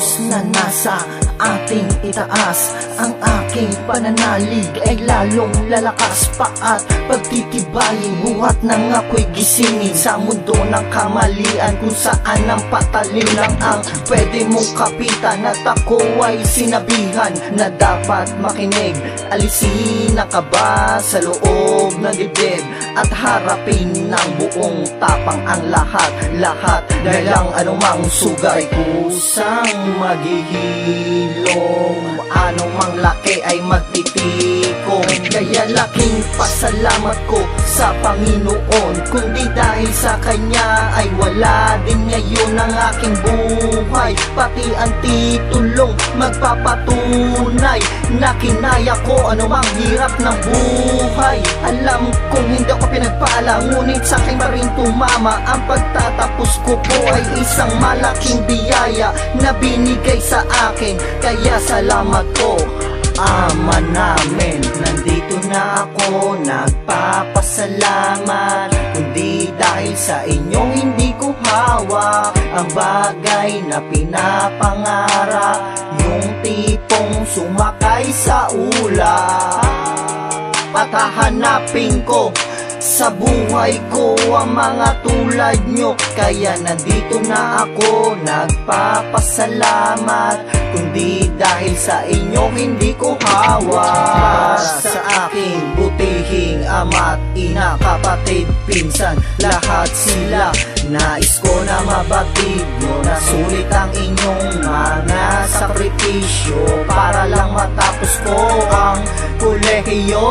Diyos na nasa ating itaas. Ang aking pananalig ay lalong lalakas pa at pagtitibayin. Buhat nang ako'y gisingin sa mundo ng kamalian, kung saan ang patalin lang ang pwede mong kapitan. At ako ay sinabihan na dapat makinig. Alisin ang kaba sa loob ng dibdib at harapin ng buong tapang ang lahat. Dahil ang anumang sugay kusang maghihilom, anumang laki ay magtitikong. Kaya laking pasalamat ko sa Panginoon, kundi dahil sa Kanya ay wala din ngayon ang aking buhay. Pati ang titulong magpapatunay na kinaya ko anumang hirap ng buhay. Alam kong hindi ako pinagpala, ngunit sa akin pa rin tumama. Ang pagtatapos ko po ay isang malaking biyaya na binigay sa akin. Kaya salamat po, Ama namin. Nandito na ako nagpapasalamat, kundi dahil sa inyong hindi ko hawak ang bagay na pinapangarap. Yung tipong sumakay sa ulap, patahanapin ko sa buhay ko ang mga tulad nyo. Kaya nandito na ako nagpapasalamat, kundi dahil sa inyo hindi ko hawak. Sa aking butihing ama't ina, kapatid, pinsan, lahat sila nais ko na mabatid nyo. Nasulit ang inyong mga sakripisyo para lang matapos ko ang kolehiyo.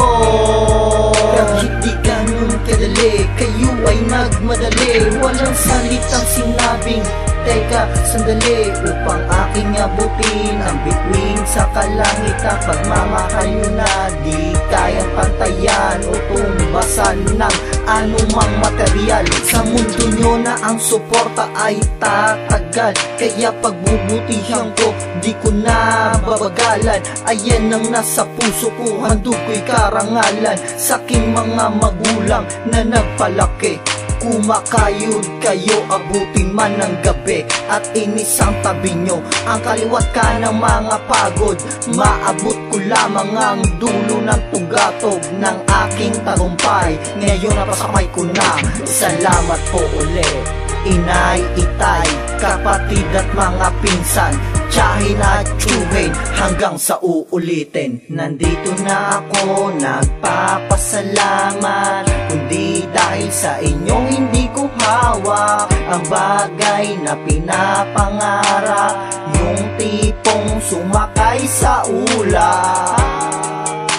Kahit di ganun kadali, kayo ay nagmadali. Walang salitang sinabing teka, sandali, upang aking abutin ang bituin sa kalangitan. Pagmamahal nyo na di kayang pantayan o tumbasan ng anumang material. Sa mundo nyo na ang suporta ay tatagal, kaya pagbubutihan ko di ko na babagalan. Ayan ang nasa puso ko, handog ko'y karangalan sa aking mga magulang na nagpalaki. Kumakayod kayo, abutin man ng gabi at inisang tabi nyo ang kaliwat ka ng mga pagod. Maabot ko lamang ang dulo ng tugatog ng aking tagumpay. Ngayon napasamay ko na, salamat po ulit. Inay, itay, kapatid at mga pinsan, tiyahin at tsuhin hanggang sa uulitin. Nandito na ako nagpapasalamat, kundi dahil sa inyong hindi ko hawak ang bagay na pinapangarap. Yung tipong sumakay sa ulap,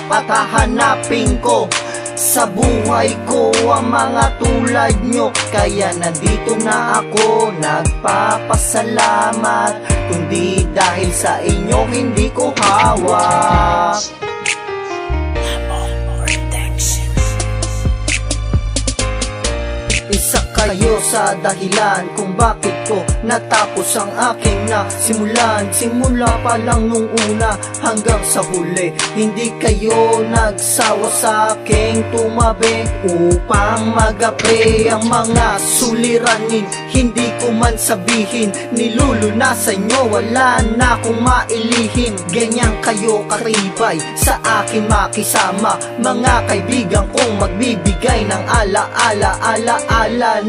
patahanapin ko sa buhay ko ang mga tulad nyo. Kaya nandito na ako nagpapasalamat, kundi dahil sa inyo hindi ko hawak. Isa kayo sa dahilan kung bakit ko natapos ang aking nasimulan. Simula pa lang nung una hanggang sa huli, hindi kayo nagsawa sa aking tumabi upang magapi ang mga suliranin. Hindi ko man sabihin, nilulunasan nyo, wala na akong mailihim. Ganyan kayo karibay sa akin makisama, mga kaibigan kong magbibigay ng alaala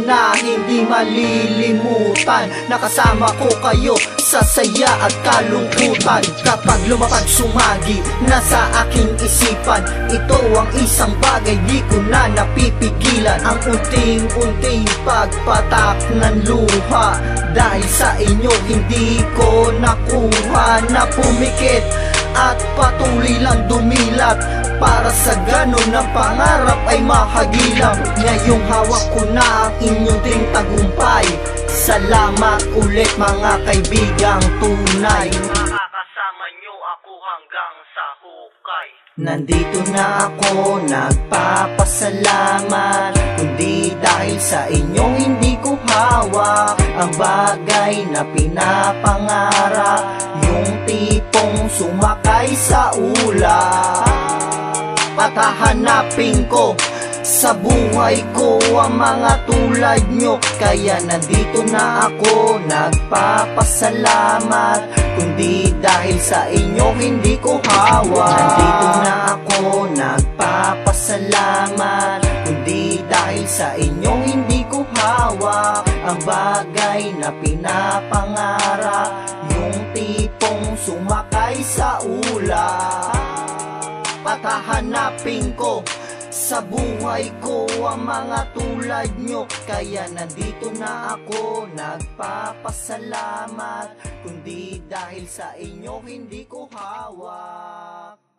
na hindi malilimutan. Nakasama ko kayo sa saya at kalungkutan. Kapag lumapag sumagi na sa aking isipan, ito ang isang bagay di ko na napipigilan. Ang unting-unting pagpatak ng luha, dahil sa inyo hindi ko nakuha na pumikit at patuloy lang dumilat, para sa ganon na pangarap ay mahagilang. Ngayong hawak ko na ang inyong ding tagumpay. Salamat ulit mga kaibigang tunay, makakasama nyo ako hanggang sa hukay. Nandito na ako nagpapasalamat, kundi dahil sa inyong hindi ko hawak ang bagay na pinapangarap. Yung tipong sumakay sa ulap, patahanapin ko sa buhay ko ang mga tulad nyo. Kaya nandito na ako nagpapasalamat. Kundi dahil sa inyo hindi ko hawak. Nandito na ako nagpapasalamat. Kundi dahil sa inyo hindi ko hawak ang bagay na pinapangarap. Yung tipong sumakay sa ulap, patahanapin ko sa buhay ko ang mga tulad nyo. Kaya nandito na ako nagpapasalamat. Kundi dahil sa inyo hindi ko hawak.